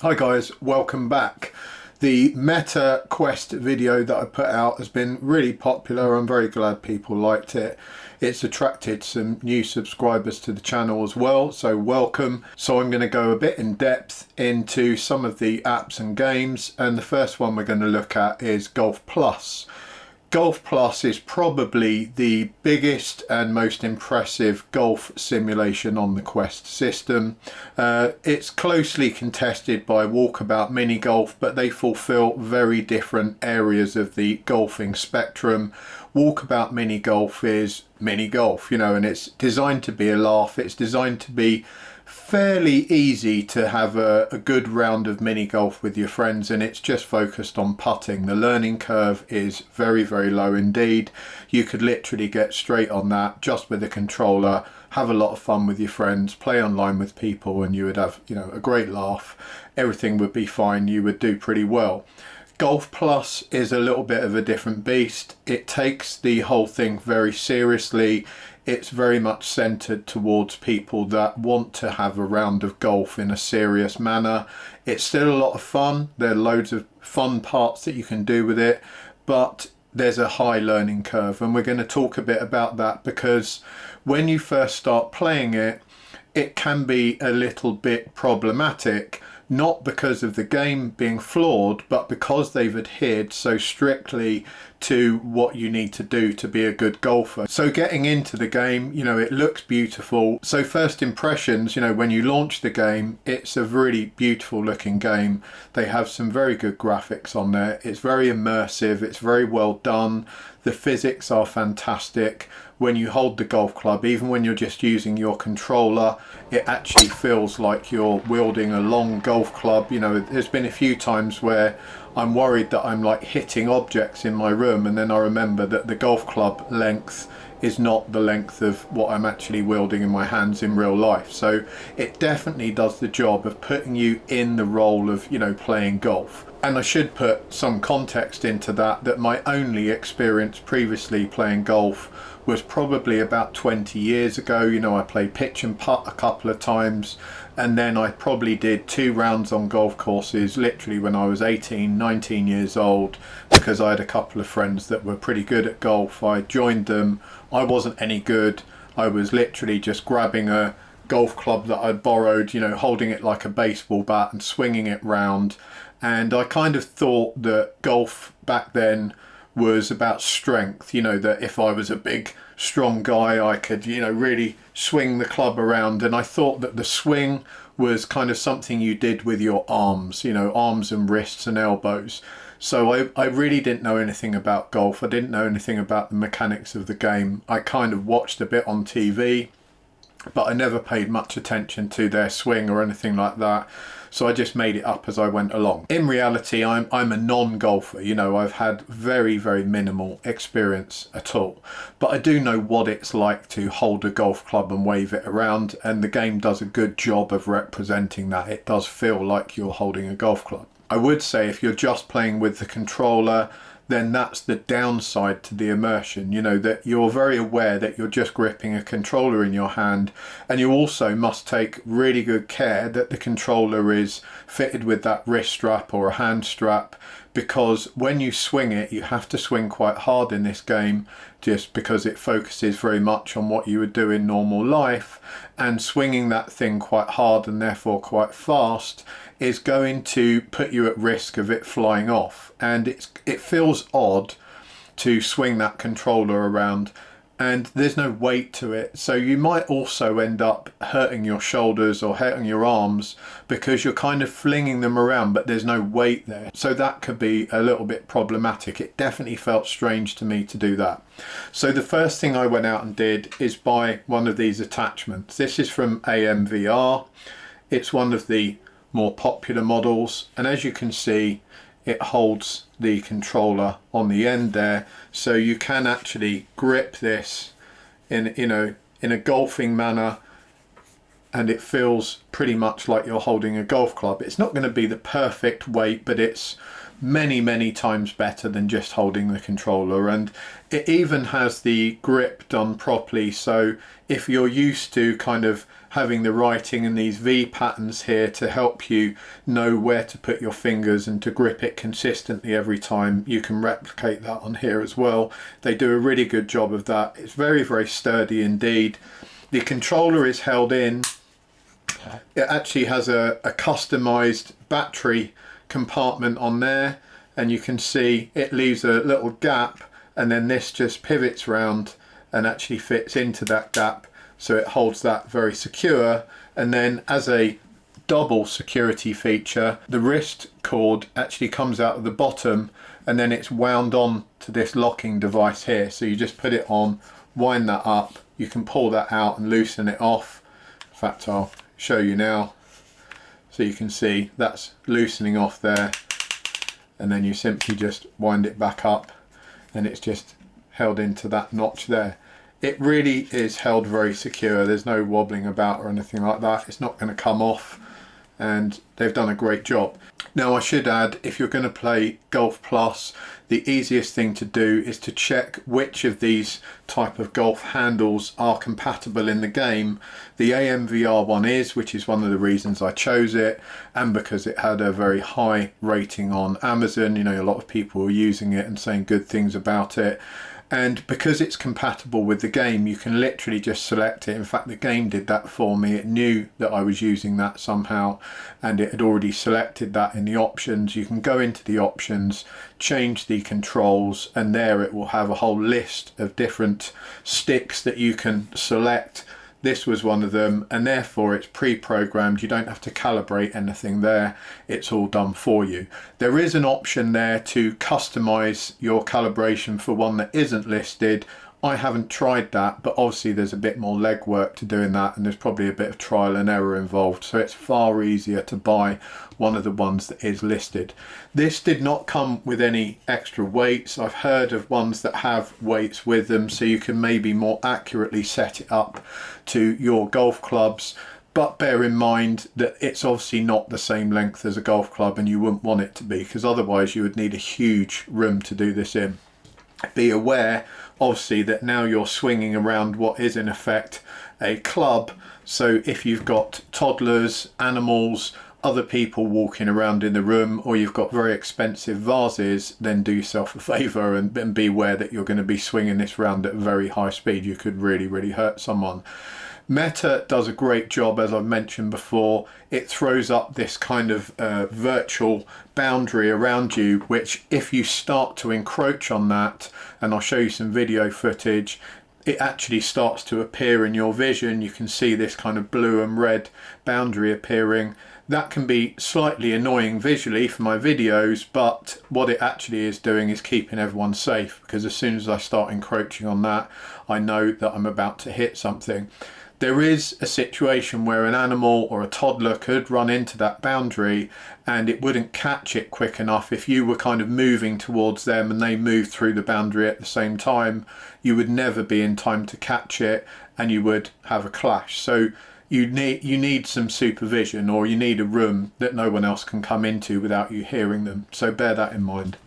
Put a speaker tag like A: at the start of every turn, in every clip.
A: Hi guys, welcome back. The Meta Quest video that I put out has been really popular. I'm very glad people liked it. It's attracted some new subscribers to the channel as well, so welcome. So I'm going to go a bit in depth into some of the apps and games, and the first one we're going to look at is Golf Plus. Golf Plus is probably the biggest and most impressive golf simulation on the Quest system. It's closely contested by Walkabout Mini Golf, but they fulfill very different areas of the golfing spectrum. Walkabout Mini Golf is mini golf, you know, and it's designed to be a laugh. It's designed to be fairly easy to have a good round of mini golf with your friends, and it's just focused on putting. The learning curve is very, very low indeed. You could literally get straight on that just with a controller, have a lot of fun with your friends, play online with people, and you would have, you know, a great laugh. Everything would be fine. You would do pretty well. Golf Plus is a little bit of a different beast. It takes the whole thing very seriously. It's very much centered towards people that want to have a round of golf in a serious manner. It's still a lot of fun. There are loads of fun parts that you can do with it, but there's a high learning curve, and we're going to talk a bit about that, because when you first start playing it, it can be a little bit problematic. Not because of the game being flawed, but because they've adhered so strictly to what you need to do to be a good golfer. So getting into the game, you know, it looks beautiful. So first impressions, you know, when you launch the game, it's a really beautiful looking game. They have some very good graphics on there. It's very immersive. It's very well done. The physics are fantastic. When you hold the golf club, even when you're just using your controller, it actually feels like you're wielding a long golf club. You know, there's been a few times where I'm worried that I'm like hitting objects in my room, and then I remember that the golf club length is not the length of what I'm actually wielding in my hands in real life. So it definitely does the job of putting you in the role of, you know, playing golf. And I should put some context into that my only experience previously playing golf was probably about 20 years ago. You know, I played pitch and putt a couple of times, and then I probably did 2 rounds on golf courses literally when I was 18, 19 years old, because I had a couple of friends that were pretty good at golf. I joined them. I wasn't any good. I was literally just grabbing a golf club that I'd borrowed, you know, holding it like a baseball bat and swinging it round. And I kind of thought that golf back then was about strength, you know, that if I was a big strong guy I could, you know, really swing the club around. And I thought that the swing was kind of something you did with your arms, you know, arms and wrists and elbows. So I really didn't know anything about golf. I didn't know anything about the mechanics of the game. I kind of watched a bit on TV, but I never paid much attention to their swing or anything like that. So I just made it up as I went along. In reality, I'm a non-golfer. You know, I've had very, very minimal experience at all. But I do know what it's like to hold a golf club and wave it around, and the game does a good job of representing that. It does feel like you're holding a golf club. I would say if you're just playing with the controller, then that's the downside to the immersion, you know, that you're very aware that you're just gripping a controller in your hand, and you also must take really good care that the controller is fitted with that wrist strap or a hand strap, because when you swing it, you have to swing quite hard in this game, just because it focuses very much on what you would do in normal life, and swinging that thing quite hard and therefore quite fast is going to put you at risk of it flying off. And it feels odd to swing that controller around, and there's no weight to it, so you might also end up hurting your shoulders or hurting your arms because you're kind of flinging them around but there's no weight there. So that could be a little bit problematic. It definitely felt strange to me to do that. So the first thing I went out and did is buy one of these attachments. This is from AMVR. It's one of the more popular models, and as you can see, it holds the controller on the end there, so you can actually grip this in, you know, in a golfing manner, and it feels pretty much like you're holding a golf club. It's not going to be the perfect weight, but it's many times better than just holding the controller. And it even has the grip done properly, so if you're used to kind of having the writing and these V patterns here to help you know where to put your fingers and to grip it consistently every time, you can replicate that on here as well. They do a really good job of that. It's very sturdy indeed. The controller is held in. It actually has a customized battery compartment on there, and you can see it leaves a little gap, and then this just pivots round and actually fits into that gap, so it holds that very secure. And then as a double security feature, the wrist cord actually comes out of the bottom, and then it's wound on to this locking device here. So you just put it on, wind that up, you can pull that out and loosen it off. In fact, I'll show you now. So you can see that's loosening off there, and then you simply just wind it back up and it's just held into that notch there. It really is held very secure. There's no wobbling about or anything like that. It's not going to come off, and they've done a great job. Now I should add, if you're going to play Golf Plus, the easiest thing to do is to check which of these type of golf handles are compatible in the game. The AMVR one is, which is one of the reasons I chose it, and because it had a very high rating on Amazon. You know, a lot of people were using it and saying good things about it. And because it's compatible with the game, you can literally just select it. In fact, the game did that for me. It knew that I was using that somehow, and it had already selected that in the options. You can go into the options, change the controls, and there it will have a whole list of different sticks that you can select. This was one of them, and therefore it's pre-programmed. You don't have to calibrate anything there. It's all done for you. There is an option there to customize your calibration for one that isn't listed. I haven't tried that, but obviously there's a bit more legwork to doing that, and there's probably a bit of trial and error involved, so it's far easier to buy one of the ones that is listed. This did not come with any extra weights. I've heard of ones that have weights with them, so you can maybe more accurately set it up to your golf clubs, but bear in mind that it's obviously not the same length as a golf club, and you wouldn't want it to be, because otherwise you would need a huge room to do this in. Be aware obviously that now you're swinging around what is in effect a club, so if you've got toddlers, animals, other people walking around in the room, or you've got very expensive vases, then do yourself a favour and be aware that you're going to be swinging this around at a very high speed. You could really hurt someone. Meta does a great job, as I've mentioned before. It throws up this kind of virtual boundary around you, which if you start to encroach on that, and I'll show you some video footage, it actually starts to appear in your vision. You can see this kind of blue and red boundary appearing. That can be slightly annoying visually for my videos, but what it actually is doing is keeping everyone safe, because as soon as I start encroaching on that, I know that I'm about to hit something. There is a situation where an animal or a toddler could run into that boundary and it wouldn't catch it quick enough. If you were kind of moving towards them and they moved through the boundary at the same time, you would never be in time to catch it and you would have a clash. So you need some supervision, or you need a room that no one else can come into without you hearing them. So bear that in mind.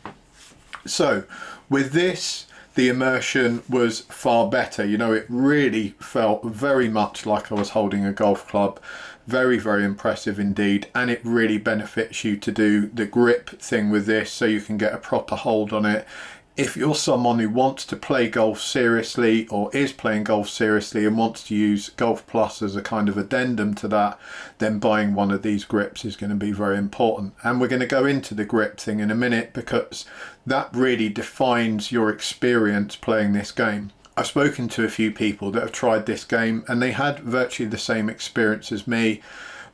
A: So with this, the immersion was far better. You know, it really felt very much like I was holding a golf club. Very impressive indeed, and it really benefits you to do the grip thing with this so you can get a proper hold on it. If you're someone who wants to play golf seriously, or is playing golf seriously and wants to use Golf Plus as a kind of addendum to that, then buying one of these grips is going to be very important. And we're going to go into the grip thing in a minute, because that really defines your experience playing this game. I've spoken to a few people that have tried this game and they had virtually the same experience as me,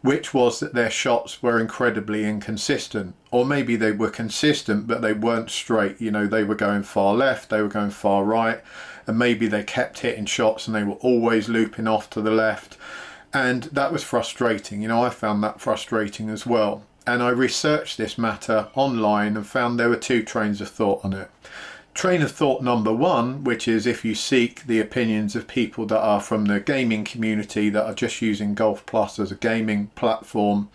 A: which was that their shots were incredibly inconsistent. Or maybe they were consistent but they weren't straight. You know, they were going far left, they were going far right, and maybe they kept hitting shots and they were always looping off to the left, and that was frustrating. You know, I found that frustrating as well, and I researched this matter online and found there were two trains of thought on it. Train of thought number one, which is if you seek the opinions of people that are from the gaming community that are just using Golf Plus as a gaming platform,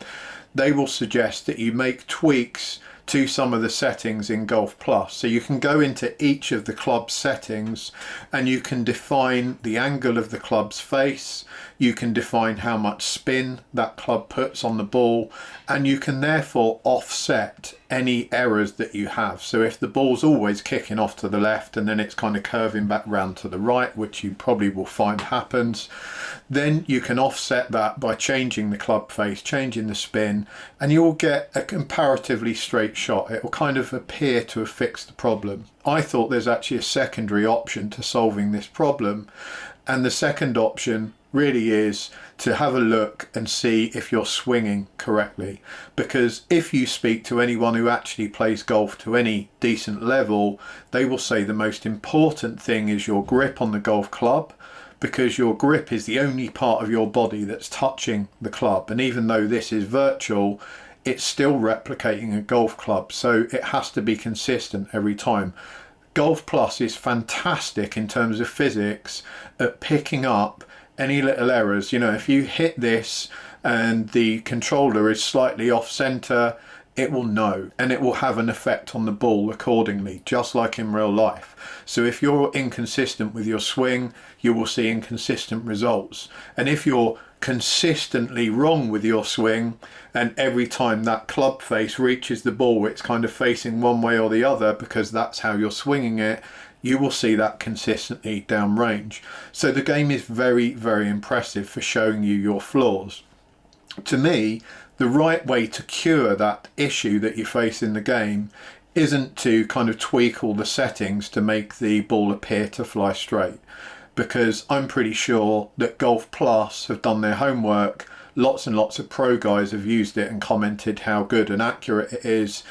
A: they will suggest that you make tweaks to some of the settings in Golf Plus. So you can go into each of the club settings and you can define the angle of the club's face, you can define how much spin that club puts on the ball, and you can therefore offset any errors that you have. So if the ball's always kicking off to the left and then it's kind of curving back round to the right, which you probably will find happens, then you can offset that by changing the club face, changing the spin, and you'll get a comparatively straight shot. It will kind of appear to have fixed the problem. I thought there's actually a secondary option to solving this problem, and the second option really is to have a look and see if you're swinging correctly, because if you speak to anyone who actually plays golf to any decent level, they will say the most important thing is your grip on the golf club, because your grip is the only part of your body that's touching the club, and even though this is virtual, it's still replicating a golf club, so it has to be consistent every time. Golf Plus is fantastic in terms of physics at picking up any little errors. You know, if you hit this and the controller is slightly off center, it will know, and it will have an effect on the ball accordingly, just like in real life. So if you're inconsistent with your swing, you will see inconsistent results. And if you're consistently wrong with your swing, and every time that club face reaches the ball it's kind of facing one way or the other because that's how you're swinging it, you will see that consistently downrange. So the game is very, very impressive for showing you your flaws. To me, the right way to cure that issue that you face in the game isn't to kind of tweak all the settings to make the ball appear to fly straight, because I'm pretty sure that Golf Plus have done their homework. Lots and lots of pro guys have used it and commented how good and accurate it is,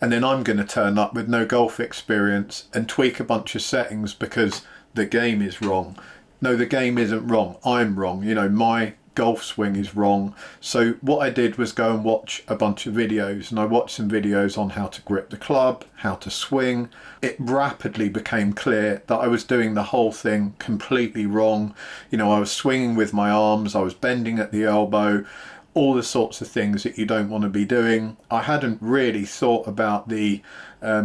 A: and then I'm going to turn up with no golf experience and tweak a bunch of settings because the game is wrong. No, the game isn't wrong, I'm wrong. You know, my golf swing is wrong. So what I did was go and watch a bunch of videos, and I watched some videos on how to grip the club, how to swing. It rapidly became clear that I was doing the whole thing completely wrong. You know, I was swinging with my arms, I was bending at the elbow, all the sorts of things that you don't want to be doing. I hadn't really thought about the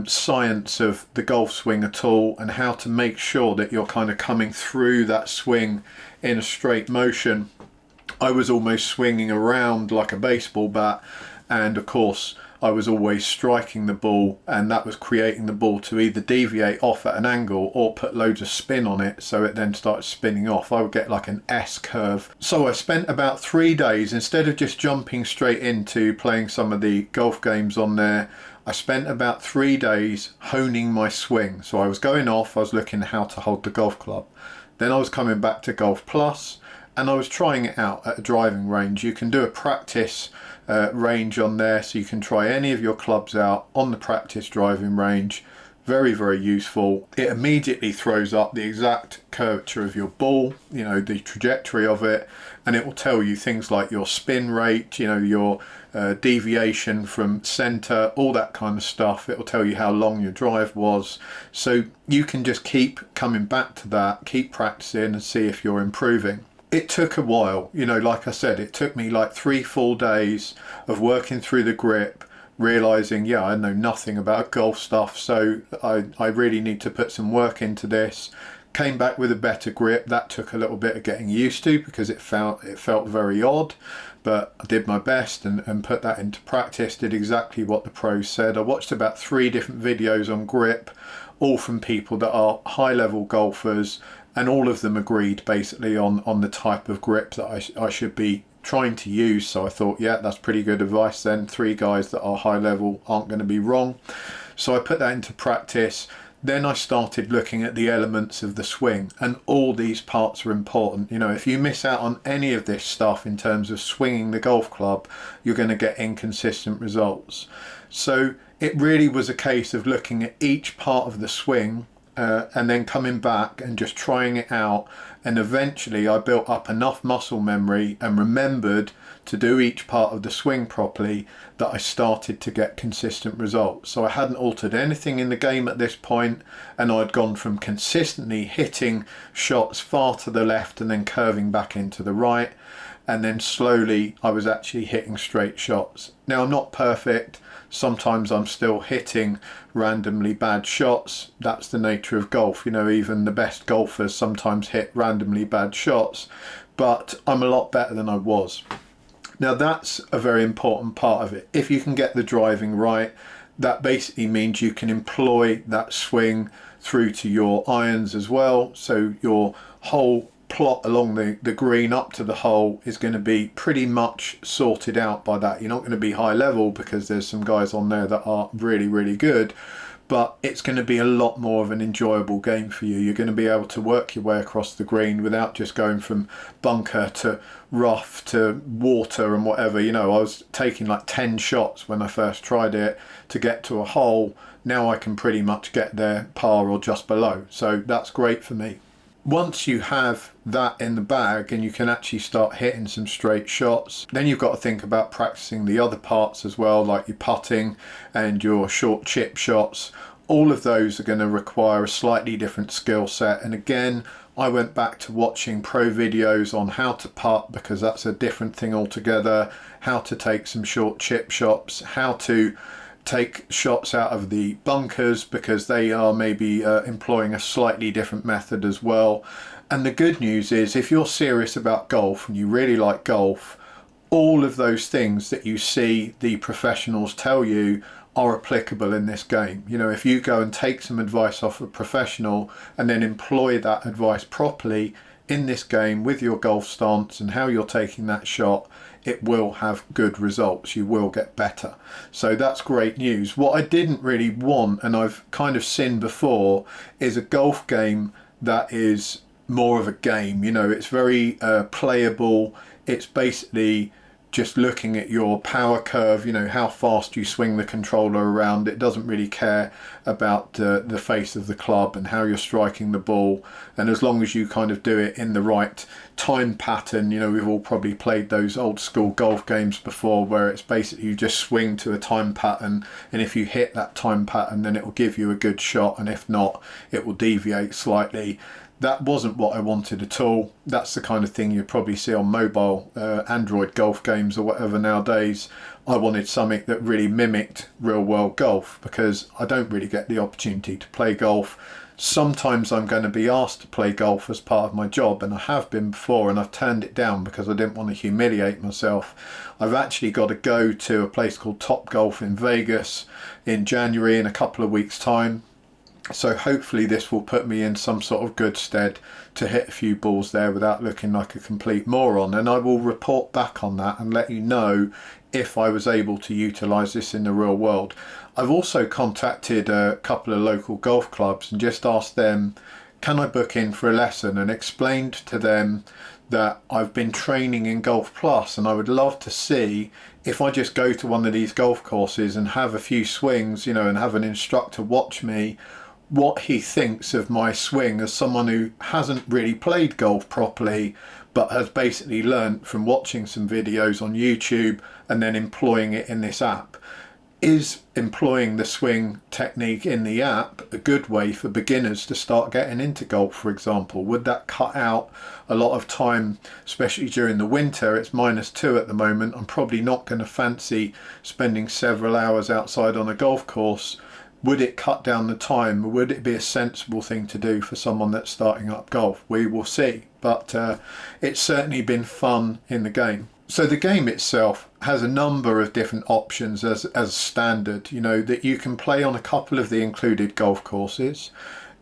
A: science of the golf swing at all, and how to make sure that you're kind of coming through that swing in a straight motion. I was almost swinging around like a baseball bat, and of course I was always striking the ball, and that was creating the ball to either deviate off at an angle or put loads of spin on it, so it then starts spinning off. I would get like an S curve. So I spent about 3 days, instead of just jumping straight into playing some of the golf games on there, I spent about 3 days honing my swing. So I was going off, I was looking how to hold the golf club, then I was coming back to Golf Plus, and I was trying it out at a driving range. You can do a practice range on there, so you can try any of your clubs out on the practice driving range. Very, very useful. It immediately throws up the exact curvature of your ball, you know, the trajectory of it, and it will tell you things like your spin rate, you know, your deviation from center, all that kind of stuff. It will tell you how long your drive was, so you can just keep coming back to that, keep practicing and see if you're improving. It took a while, you know, like I said, it took me like 3 full days of working through the grip, realizing, yeah, I know nothing about golf stuff, so I really need to put some work into this. Came back with a better grip. That took a little bit of getting used to because it felt very odd, but I did my best and put that into practice, did exactly what the pros said. I watched about 3 different videos on grip, all from people that are high level golfers, and all of them agreed basically on the type of grip that I should be trying to use. So I thought, yeah, that's pretty good advice then. 3 guys that are high level aren't going to be wrong. So I put that into practice. Then I started looking at the elements of the swing, and all these parts are important. You know, if you miss out on any of this stuff in terms of swinging the golf club, you're going to get inconsistent results. So it really was a case of looking at each part of the swing, and then coming back and just trying it out, and eventually I built up enough muscle memory and remembered to do each part of the swing properly that I started to get consistent results. So I hadn't altered anything in the game at this point, and I'd gone from consistently hitting shots far to the left and then curving back into the right, and then slowly I was actually hitting straight shots. Now, I'm not perfect. Sometimes I'm still hitting randomly bad shots. That's the nature of golf. You know, even the best golfers sometimes hit randomly bad shots, but I'm a lot better than I was. Now, that's a very important part of it. If you can get the driving right, that basically means you can employ that swing through to your irons as well. So your whole plot along the green up to the hole is going to be pretty much sorted out by that. You're not going to be high level because there's some guys on there that are really, really good, but it's going to be a lot more of an enjoyable game for you. You're going to be able to work your way across the green without just going from bunker to rough to water and whatever. You know, I was taking like 10 shots when I first tried it to get to a hole. Now I can pretty much get there par or just below. So that's great for me. Once you have that in the bag and you can actually start hitting some straight shots, then you've got to think about practicing the other parts as well, like your putting and your short chip shots. All of those are going to require a slightly different skill set. And again, I went back to watching pro videos on how to putt, because that's a different thing altogether, how to take some short chip shots, how to take shots out of the bunkers, because they are maybe employing a slightly different method as well. And the good news is, if you're serious about golf and you really like golf, all of those things that you see the professionals tell you are applicable in this game. You know, if you go and take some advice off a professional and then employ that advice properly in this game with your golf stance and how you're taking that shot, it will have good results. You will get better. So that's great news. What I didn't really want, and I've kind of sinned before, is a golf game that is more of a game. You know, it's very playable. It's basically just looking at your power curve, you know, how fast you swing the controller around. It doesn't really care about the face of the club and how you're striking the ball. And as long as you kind of do it in the right time pattern, you know, we've all probably played those old school golf games before where it's basically you just swing to a time pattern, and if you hit that time pattern then it will give you a good shot, and if not it will deviate slightly. That wasn't what I wanted at all. That's the kind of thing you probably see on mobile Android golf games or whatever nowadays. I wanted something that really mimicked real world golf, because I don't really get the opportunity to play golf. Sometimes I'm going to be asked to play golf as part of my job, and I have been before, and I've turned it down because I didn't want to humiliate myself. I've actually got to go to a place called Top Golf in Vegas in January, in a couple of weeks' time. So hopefully this will put me in some sort of good stead to hit a few balls there without looking like a complete moron, and I will report back on that and let you know if I was able to utilise this in the real world. I've also contacted a couple of local golf clubs and just asked them, can I book in for a lesson, and explained to them that I've been training in Golf Plus and I would love to see if I just go to one of these golf courses and have a few swings, you know, and have an instructor watch me, what he thinks of my swing as someone who hasn't really played golf properly but has basically learnt from watching some videos on YouTube and then employing it in this app. Is employing the swing technique in the app a good way for beginners to start getting into golf, for example? Would that cut out a lot of time, especially during the winter? It's -2 at the moment. I'm probably not going to fancy spending several hours outside on a golf course. Would it cut down the time? Would it be a sensible thing to do for someone that's starting up golf? We will see, but it's certainly been fun in the game. So the game itself has a number of different options as standard, you know, that you can play on a couple of the included golf courses.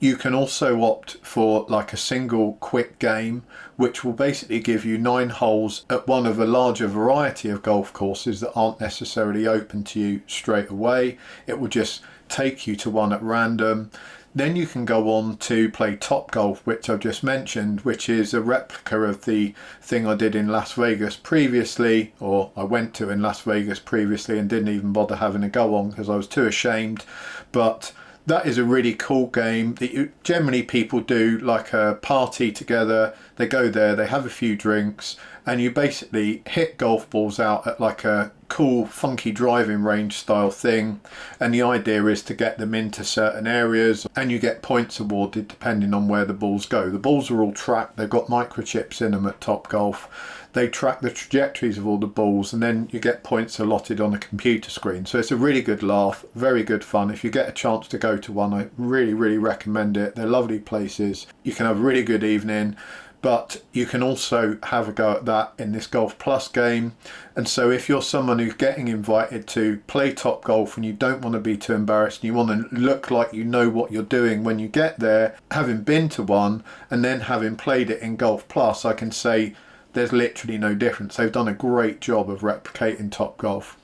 A: You can also opt for like a single quick game, which will basically give you 9 holes at one of a larger variety of golf courses that aren't necessarily open to you straight away. It will just take you to one at random. Then you can go on to play Top Golf, which I've just mentioned, which is a replica of the thing I did in Las Vegas previously, or I went to in Las Vegas previously and didn't even bother having a go on because I was too ashamed. But that is a really cool game that generally people do like a party together. They go there, they have a few drinks, and you basically hit golf balls out at like a cool funky driving range style thing, and the idea is to get them into certain areas, and you get points awarded depending on where the balls go. The balls are all tracked, they've got microchips in them at Topgolf. They track the trajectories of all the balls, and then you get points allotted on a computer screen. So it's a really good laugh, very good fun. If you get a chance to go to one, I really recommend it. They're lovely places. You can have a really good evening, but you can also have a go at that in this Golf Plus game. And so if you're someone who's getting invited to play Topgolf and you don't want to be too embarrassed, and you want to look like you know what you're doing when you get there, having been to one and then having played it in Golf Plus, I can say there's literally no difference. They've done a great job of replicating Topgolf.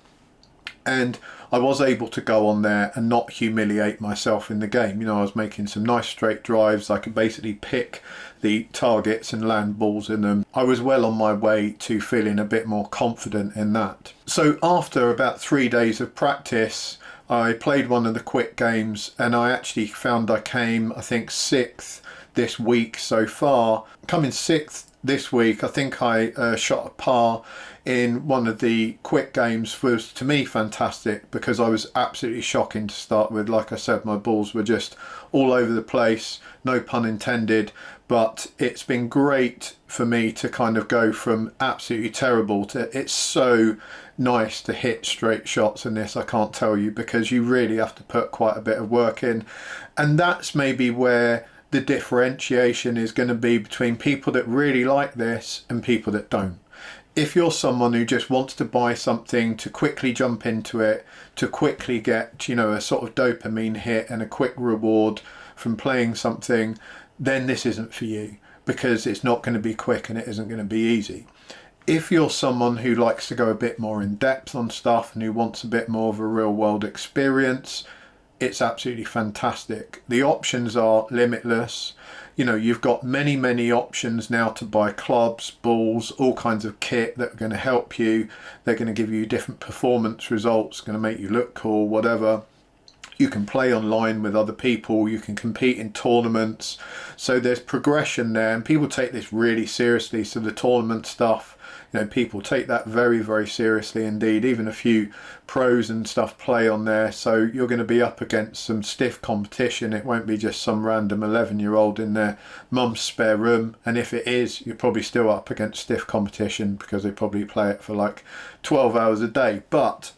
A: And I was able to go on there and not humiliate myself in the game. You know, I was making some nice straight drives. I could basically pick the targets and land balls in them. I was well on my way to feeling a bit more confident in that. So after about 3 days of practice, I played one of the quick games, and I actually found I came, I think, 6th this week so far. Coming 6th this week, I think I shot a par in one of the quick games, was to me fantastic, because I was absolutely shocking to start with. Like I said, my balls were just all over the place, no pun intended, but it's been great for me to kind of go from absolutely terrible to it's so nice to hit straight shots in this, I can't tell you, because you really have to put quite a bit of work in. And that's maybe where the differentiation is going to be between people that really like this and people that don't. If you're someone who just wants to buy something to quickly jump into it, to quickly get, you know, a sort of dopamine hit and a quick reward from playing something, then this isn't for you, because it's not going to be quick and it isn't going to be easy. If you're someone who likes to go a bit more in depth on stuff and who wants a bit more of a real world experience, it's absolutely fantastic. The options are limitless. You know, you've got many options now to buy clubs, balls, all kinds of kit that are going to help you. They're going to give you different performance results, going to make you look cool, whatever. You can play online with other people, you can compete in tournaments. So there's progression there, and people take this really seriously. So the tournament stuff, you know, people take that very seriously indeed. Even a few pros and stuff play on there, so you're going to be up against some stiff competition. It won't be just some random 11-year-old in their mum's spare room, and if it is, you're probably still up against stiff competition, because they probably play it for like 12 hours a day. But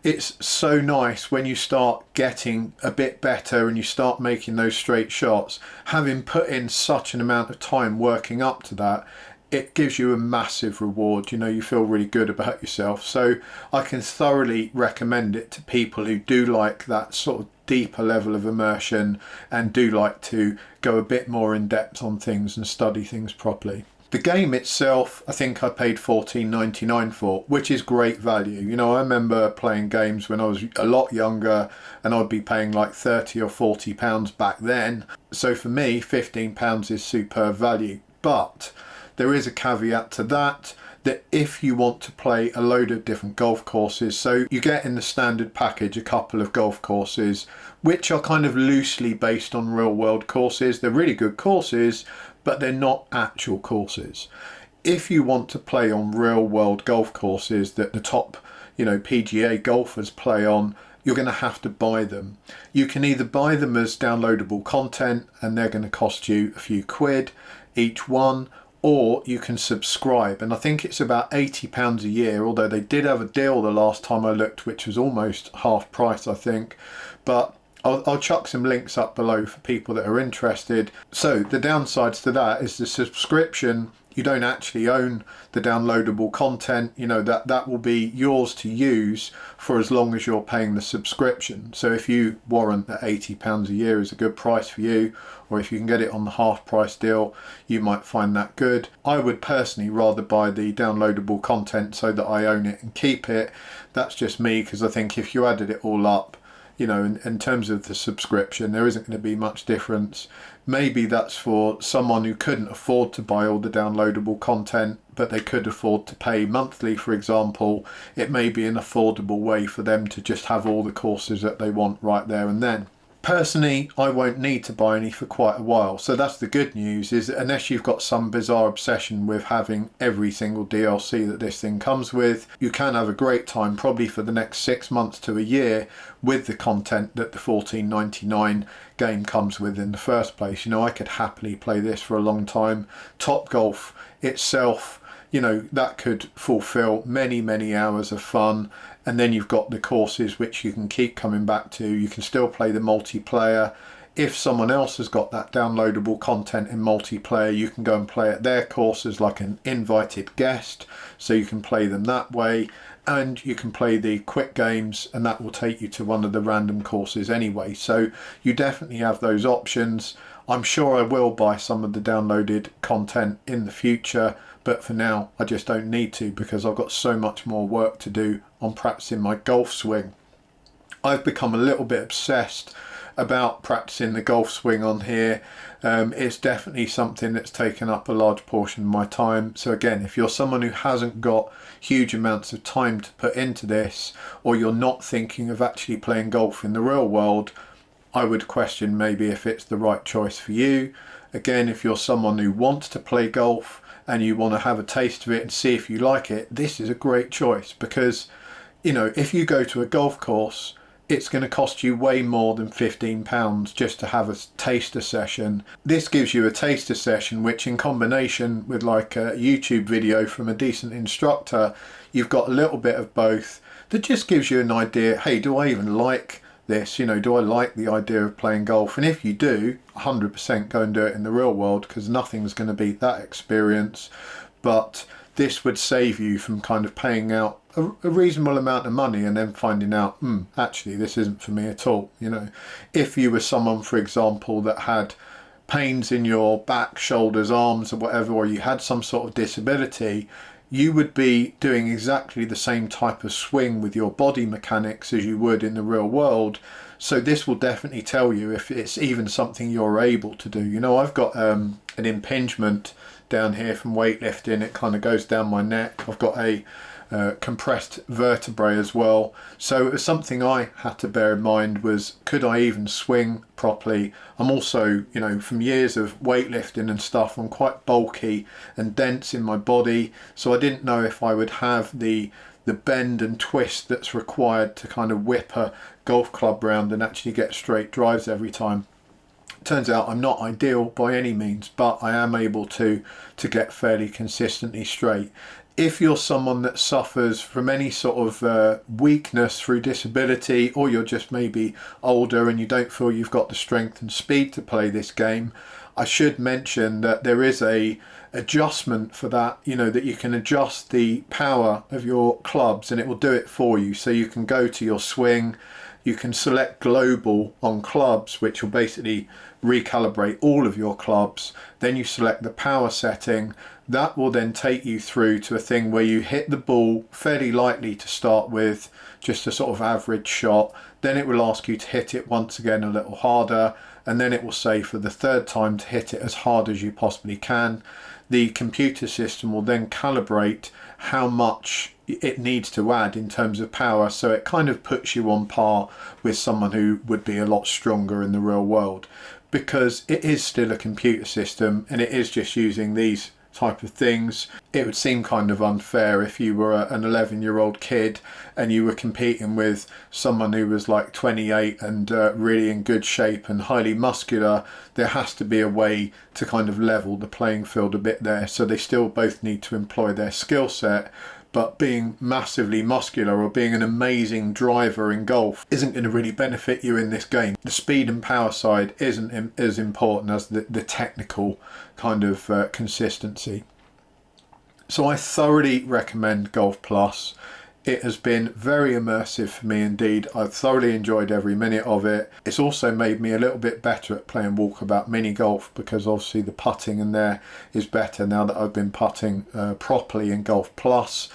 A: it's so nice when you start getting a bit better and you start making those straight shots, having put in such an amount of time working up to that. It gives you a massive reward. You know, you feel really good about yourself. So I can thoroughly recommend it to people who do like that sort of deeper level of immersion and do like to go a bit more in depth on things and study things properly. The game itself, I think I paid $14.99 for, which is great value. You know, I remember playing games when I was a lot younger and I'd be paying like £30 or £40 back then. So for me, £15 is superb value. But there is a caveat to that, that if you want to play a load of different golf courses, so you get in the standard package a couple of golf courses, which are kind of loosely based on real world courses. They're really good courses, but they're not actual courses. If you want to play on real world golf courses that the top, you know, PGA golfers play on, you're going to have to buy them. You can either buy them as downloadable content, and they're going to cost you a few quid each one, or you can subscribe, and I think it's about £80 a year, although they did have a deal the last time I looked, which was almost half price, I think. But I'll chuck some links up below for people that are interested. So the downsides to that is the subscription. You don't actually own the downloadable content. You know, that will be yours to use for as long as you're paying the subscription. So if you warrant that £80 a year is a good price for you, or if you can get it on the half price deal, you might find that good. I would personally rather buy the downloadable content so that I own it and keep it. That's just me, because I think if you added it all up, you know, in terms of the subscription, there isn't going to be much difference. Maybe that's for someone who couldn't afford to buy all the downloadable content, but they could afford to pay monthly, for example. It may be an affordable way for them to just have all the courses that they want right there and then. Personally, I won't need to buy any for quite a while. So that's the good news, is that unless you've got some bizarre obsession with having every single DLC that this thing comes with, you can have a great time probably for the next 6 months to a year with the content that the $14.99 game comes with in the first place. You know, I could happily play this for a long time. Top Golf itself, you know, that could fulfill many, many hours of fun. And then you've got the courses which you can keep coming back to. You can still play the multiplayer. If someone else has got that downloadable content in multiplayer, you can go and play at their courses like an invited guest, so you can play them that way. And you can play the quick games, and that will take you to one of the random courses anyway. So you definitely have those options. I'm sure I will buy some of the downloaded content in the future, but for now I just don't need to, because I've got so much more work to do on practicing my golf swing. I've become a little bit obsessed about practicing the golf swing on here. It's definitely something that's taken up a large portion of my time. So again, if you're someone who hasn't got huge amounts of time to put into this, or you're not thinking of actually playing golf in the real world, I would question maybe if it's the right choice for you. Again, if you're someone who wants to play golf and you want to have a taste of it and see if you like it, this is a great choice, because, you know, if you go to a golf course, it's going to cost you way more than £15 just to have a taster session. This gives you a taster session, which in combination with like a YouTube video from a decent instructor, you've got a little bit of both that just gives you an idea, hey, do I even like this? You know, do I like the idea of playing golf? And if you do, 100% go and do it in the real world, because nothing's going to beat that experience. But this would save you from kind of paying out a reasonable amount of money and then finding out, actually this isn't for me at all. You know, if you were someone, for example, that had pains in your back, shoulders, arms or whatever, or you had some sort of disability, you would be doing exactly the same type of swing with your body mechanics as you would in the real world. So this will definitely tell you if it's even something you're able to do. You know, I've got an impingement down here from weightlifting. It kind of goes down my neck. I've got a compressed vertebrae as well. So it was something I had to bear in mind, was could I even swing properly? I'm also, you know, from years of weightlifting and stuff, I'm quite bulky and dense in my body, so I didn't know if I would have the bend and twist that's required to kind of whip a golf club round and actually get straight drives every time. Turns out I'm not ideal by any means, but I am able to get fairly consistently straight. If you're someone that suffers from any sort of weakness through disability, or you're just maybe older and you don't feel you've got the strength and speed to play this game, I should mention that there is a adjustment for that, you know, that you can adjust the power of your clubs and it will do it for you. So you can go to your swing, you can select global on clubs, which will basically recalibrate all of your clubs. Then you select the power setting. That will then take you through to a thing where you hit the ball fairly lightly to start with, just a sort of average shot. Then it will ask you to hit it once again a little harder, and then it will say for the third time to hit it as hard as you possibly can. The computer system will then calibrate how much it needs to add in terms of power, so it kind of puts you on par with someone who would be a lot stronger in the real world, because it is still a computer system and it is just using these type of things. It would seem kind of unfair if you were an 11-year-old kid and you were competing with someone who was like 28 and really in good shape and highly muscular. There has to be a way to kind of level the playing field a bit there, so they still both need to employ their skill set. But being massively muscular or being an amazing driver in golf isn't going to really benefit you in this game. The speed and power side isn't as important as the technical kind of consistency. So I thoroughly recommend Golf Plus. It has been very immersive for me indeed. I've thoroughly enjoyed every minute of it. It's also made me a little bit better at playing walkabout mini golf, because obviously the putting in there is better now that I've been putting properly in Golf Plus.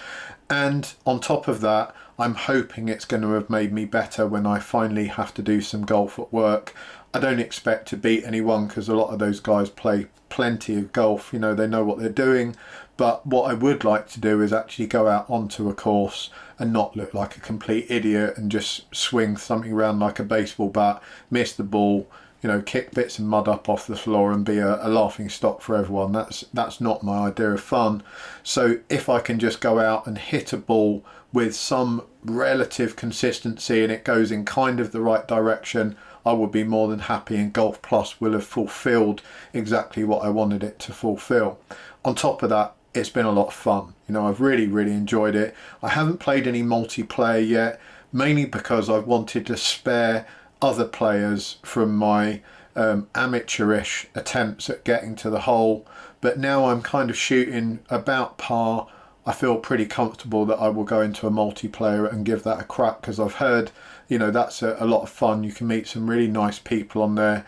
A: And on top of that, I'm hoping it's going to have made me better when I finally have to do some golf at work. I don't expect to beat anyone, because a lot of those guys play plenty of golf, you know, they know what they're doing, But what I would like to do is actually go out onto a course and not look like a complete idiot and just swing something around like a baseball bat, miss the ball, you know, kick bits of mud up off the floor and be a laughing stock for everyone. That's not my idea of fun. So if I can just go out and hit a ball with some relative consistency and it goes in kind of the right direction, I would be more than happy, and Golf Plus will have fulfilled exactly what I wanted it to fulfill. On top of that, it's been a lot of fun. You know, I've really enjoyed it. I haven't played any multiplayer yet, mainly because I've wanted to spare other players from my amateurish attempts at getting to the hole. But now I'm kind of shooting about par. I feel pretty comfortable that I will go into a multiplayer and give that a crack, because I've heard, you know, that's a lot of fun. You can meet some really nice people on there.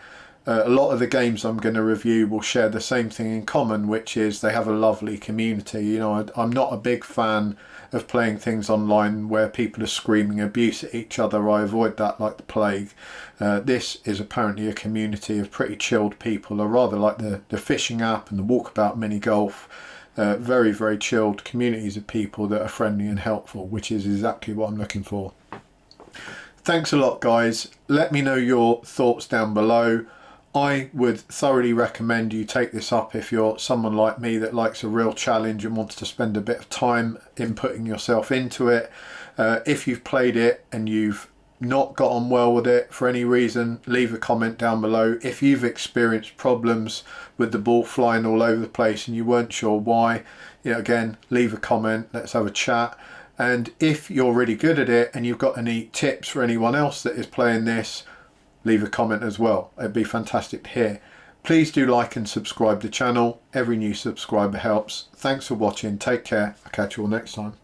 A: A lot of the games I'm going to review will share the same thing in common, which is they have a lovely community. You know, I'm not a big fan of playing things online where people are screaming abuse at each other. I avoid that like the plague. This is apparently a community of pretty chilled people, or rather like the fishing app and the walkabout mini golf. Very chilled communities of people that are friendly and helpful, which is exactly what I'm looking for. Thanks a lot, guys. Let me know your thoughts down below. I would thoroughly recommend you take this up if you're someone like me that likes a real challenge and wants to spend a bit of time inputting yourself into it. If you've played it and you've not got on well with it for any reason, leave a comment down below. If you've experienced problems with the ball flying all over the place and you weren't sure why, you know, again, leave a comment, let's have a chat. And if you're really good at it and you've got any tips for anyone else that is playing this, leave a comment as well. It'd be fantastic to hear. Please do like and subscribe to the channel. Every new subscriber helps. Thanks for watching. Take care. I'll catch you all next time.